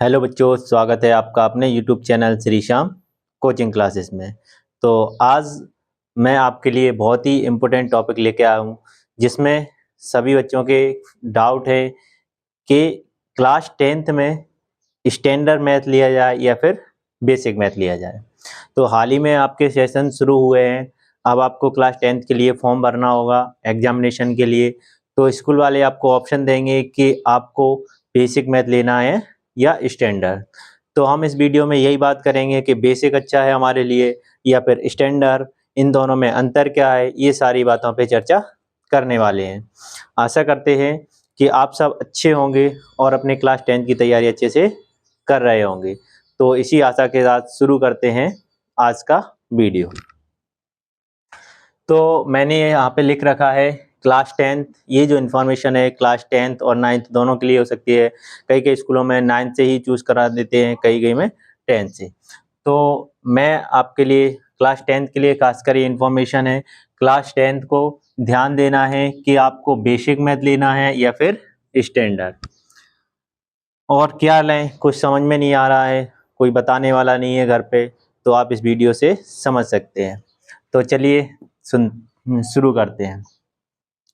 Hello बच्चों, स्वागत है आपका अपने YouTube channel Shri Shyam coaching classes में। तो आज मैं आपके लिए बहुत ही इम्पोर्टेंट टॉपिक लेके आया हूँ, जिसमें सभी बच्चों के डाउट है कि क्लास 10th में स्टैंडर्ड मैथ लिया जाए या फिर बेसिक मैथ लिया जाए। तो हाल ही में आपके सेशन शुरू हुए हैं। अब आपको क्लास 10th के लिए फॉर्म भरना होगा एग्जामिनेशन के लिए। तो स्कूल वाले आपको ऑप्शन देंगे कि आपको बेसिक मैथ लेना है या स्टैंडर्ड। तो हम इस वीडियो में यही बात करेंगे कि बेसिक अच्छा है हमारे लिए या फिर स्टैंडर्ड, इन दोनों में अंतर क्या है, ये सारी बातों पे चर्चा करने वाले हैं। आशा करते हैं कि आप सब अच्छे होंगे और अपने क्लास 10th की तैयारी अच्छे से कर रहे होंगे। तो इसी आशा के साथ शुरू करते हैं आज का वीडियो। तो मैंने यहाँ पे लिख रखा है क्लास 10th। ये जो इन्फॉर्मेशन है क्लास 10th और 9th दोनों के लिए हो सकती है। कई कई स्कूलों में 9th से ही चूज़ करा देते हैं, कई कई में 10th से। तो मैं आपके लिए क्लास 10th के लिए खासकर ये इन्फॉर्मेशन है। क्लास 10th को ध्यान देना है कि आपको बेसिक मैथ लेना है या फिर स्टैंडर्ड, और क्या लें कुछ समझ में नहीं आ रहा है, कोई बताने वाला नहीं है घर पे, तो आप इस वीडियो से समझ सकते हैं। तो चलिए शुरू करते हैं।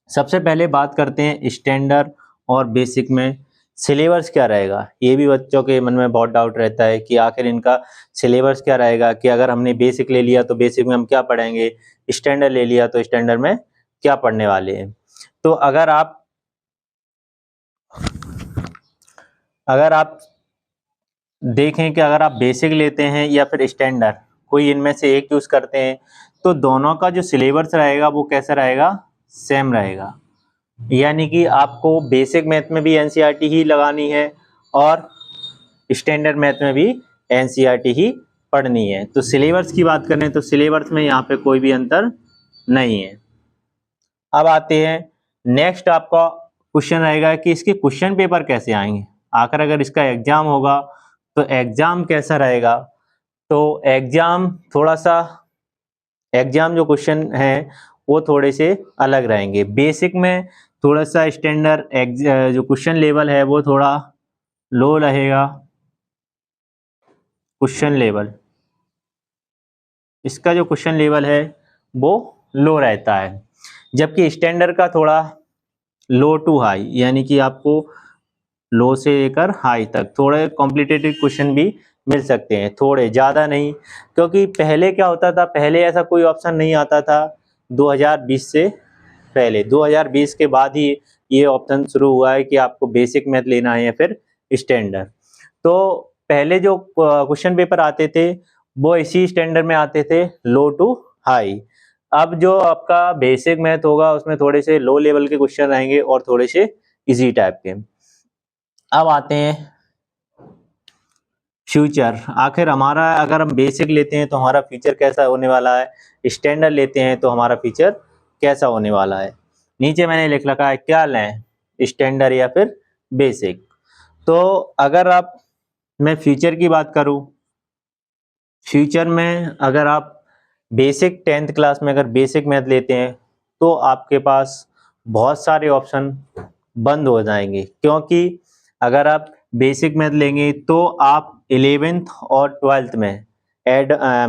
सबसे पहले बात करते हैं स्टैंडर्ड और बेसिक में सिलेबस क्या रहेगा। ये भी बच्चों के मन में बहुत डाउट रहता है कि आखिर इनका सिलेबस क्या रहेगा, कि अगर हमने बेसिक ले लिया तो बेसिक में हम क्या पढ़ेंगे, स्टैंडर्ड ले लिया तो स्टैंडर्ड में क्या पढ़ने वाले हैं। तो अगर आप देखें कि अगर आप बेसिक लेते हैं या फिर स्टैंडर्ड, कोई इनमें से एक चूज करते हैं, तो दोनों का जो सिलेबस रहेगा वो कैसा रहेगा, सेम रहेगा। यानी कि आपको बेसिक मैथ में भी एनसीईआरटी ही लगानी है और स्टैंडर्ड मैथ में भी एनसीईआरटी ही पढ़नी है। तो सिलेबस की बात करें तो सिलेबस में यहाँ पे कोई भी अंतर नहीं है। अब आते हैं नेक्स्ट, आपका क्वेश्चन रहेगा कि इसके क्वेश्चन पेपर कैसे आएंगे। आखिर अगर इसका एग्जाम होगा तो एग्जाम कैसा रहेगा। तो एग्जाम जो क्वेश्चन है वो थोड़े से अलग रहेंगे। बेसिक में थोड़ा सा स्टैंडर्ड जो क्वेश्चन लेवल है वो थोड़ा लो रहेगा। क्वेश्चन लेवल, इसका जो क्वेश्चन लेवल है वो लो रहता है, जबकि स्टैंडर्ड का थोड़ा लो टू हाई, यानी कि आपको लो से लेकर हाई तक थोड़े कॉम्प्लिकेटेड क्वेश्चन भी मिल सकते हैं, थोड़े ज़्यादा नहीं। क्योंकि पहले क्या होता था, पहले ऐसा कोई ऑप्शन नहीं आता था 2020 से पहले। 2020 के बाद ही ये ऑप्शन शुरू हुआ है कि आपको बेसिक मैथ लेना है या फिर स्टैंडर्ड। तो पहले जो क्वेश्चन पेपर आते थे वो इसी स्टैंडर्ड में आते थे, लो टू हाई। अब जो आपका बेसिक मैथ होगा उसमें थोड़े से लो लेवल के क्वेश्चन रहेंगे और थोड़े से इजी टाइप के। अब आते हैं फ्यूचर। आखिर हमारा अगर हम बेसिक लेते हैं तो हमारा फ्यूचर कैसा होने वाला है, स्टैंडर्ड लेते हैं तो हमारा फ्यूचर कैसा होने वाला है। नीचे मैंने लिख रखा है क्या लें, स्टैंडर्ड या फिर बेसिक। तो अगर आप मैं फ्यूचर की बात करूं, फ्यूचर में अगर आप बेसिक 10th क्लास में अगर बेसिक मैथ लेते हैं तो आपके पास बहुत सारे ऑप्शन बंद हो जाएंगे। क्योंकि अगर आप बेसिक मैथ लेंगे तो आप 11th और 12th में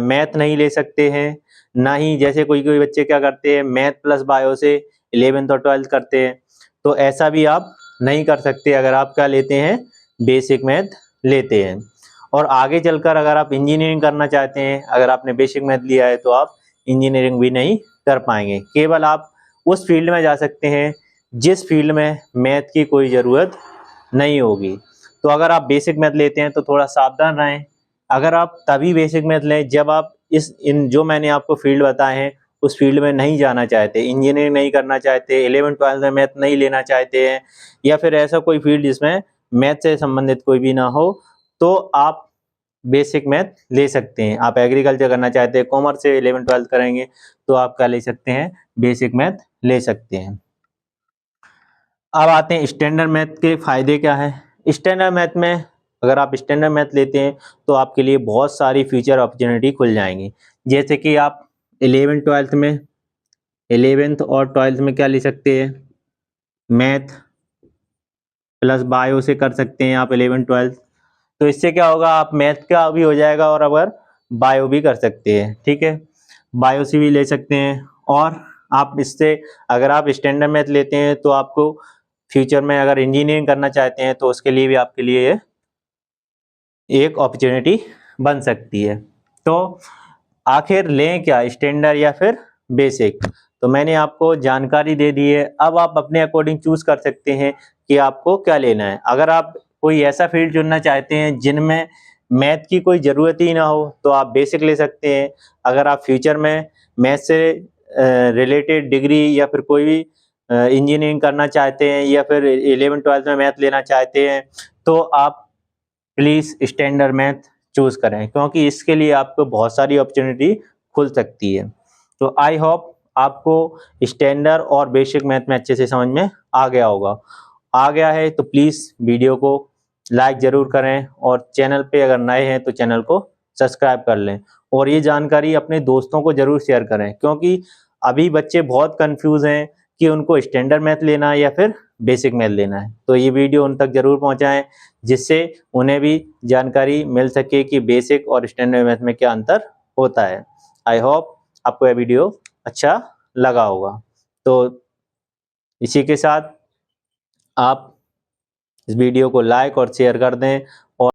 मैथ नहीं ले सकते हैं। ना ही जैसे कोई कोई बच्चे क्या करते हैं, मैथ प्लस बायो से 11th और 12th करते हैं, तो ऐसा भी आप नहीं कर सकते अगर आप क्या लेते हैं, बेसिक मैथ लेते हैं। और आगे चलकर अगर आप इंजीनियरिंग करना चाहते हैं, अगर आपने बेसिक मैथ लिया है तो आप इंजीनियरिंग भी नहीं कर पाएंगे। केवल आप उस फील्ड में जा सकते हैं जिस फील्ड में मैथ की कोई ज़रूरत नहीं होगी। तो अगर आप बेसिक मैथ लेते हैं तो थोड़ा सावधान रहें। अगर आप तभी बेसिक मैथ लें जब आप इन जो मैंने आपको फील्ड बताए हैं उस फील्ड में नहीं जाना चाहते, इंजीनियरिंग नहीं करना चाहते, 11th-12th में मैथ नहीं लेना चाहते हैं, या फिर ऐसा कोई फील्ड जिसमें मैथ से संबंधित कोई भी ना हो, तो आप बेसिक मैथ ले सकते हैं। आप एग्रीकल्चर करना चाहते हैं, कॉमर्स से 11th-12th करेंगे तो आप क्या ले सकते हैं, बेसिक मैथ ले सकते हैं। अब आते हैं स्टैंडर्ड मैथ के फायदे क्या है। स्टैंडर्ड मैथ में अगर आप स्टैंडर्ड मैथ लेते हैं तो आपके लिए बहुत सारी फ्यूचर अपॉर्चुनिटी खुल जाएंगी। जैसे कि आप 11th और 12th में क्या ले सकते हैं, मैथ प्लस बायो से कर सकते हैं आप 11th-12th। तो इससे क्या होगा, आप मैथ का भी हो जाएगा और अगर बायो भी कर सकते हैं, ठीक है, बायो से भी ले सकते हैं। और आप इससे अगर आप स्टैंडर्ड मैथ लेते हैं तो आपको फ्यूचर में अगर इंजीनियरिंग करना चाहते हैं तो उसके लिए भी आपके लिए ये एक अपॉर्चुनिटी बन सकती है। तो आखिर लें क्या, स्टैंडर्ड या फिर बेसिक? तो मैंने आपको जानकारी दे दी है, अब आप अपने अकॉर्डिंग चूज कर सकते हैं कि आपको क्या लेना है। अगर आप कोई ऐसा फील्ड चुनना चाहते हैं जिनमें मैथ की कोई ज़रूरत ही ना हो तो आप बेसिक ले सकते हैं। अगर आप फ्यूचर में मैथ से रिलेटेड डिग्री या फिर कोई भी इंजीनियरिंग करना चाहते हैं या फिर 11th-12th में मैथ लेना चाहते हैं तो आप प्लीज़ स्टैंडर्ड मैथ चूज़ करें, क्योंकि इसके लिए आपको बहुत सारी अपॉर्चुनिटी खुल सकती है। तो आई होप आपको स्टैंडर्ड और बेसिक मैथ में अच्छे से समझ में आ गया होगा। आ गया है तो प्लीज़ वीडियो को लाइक ज़रूर करें और चैनल पे अगर नए हैं तो चैनल को सब्सक्राइब कर लें और ये जानकारी अपने दोस्तों को ज़रूर शेयर करें, क्योंकि अभी बच्चे बहुत कन्फ्यूज़ हैं कि उनको स्टैंडर्ड मैथ लेना है या फिर बेसिक मैथ लेना है। तो ये वीडियो उन तक ज़रूर पहुँचाएँ जिससे उन्हें भी जानकारी मिल सके कि बेसिक और स्टैंडर्ड मैथ में क्या अंतर होता है। आई होप आपको यह वीडियो अच्छा लगा होगा। तो इसी के साथ आप इस वीडियो को लाइक और शेयर कर दें और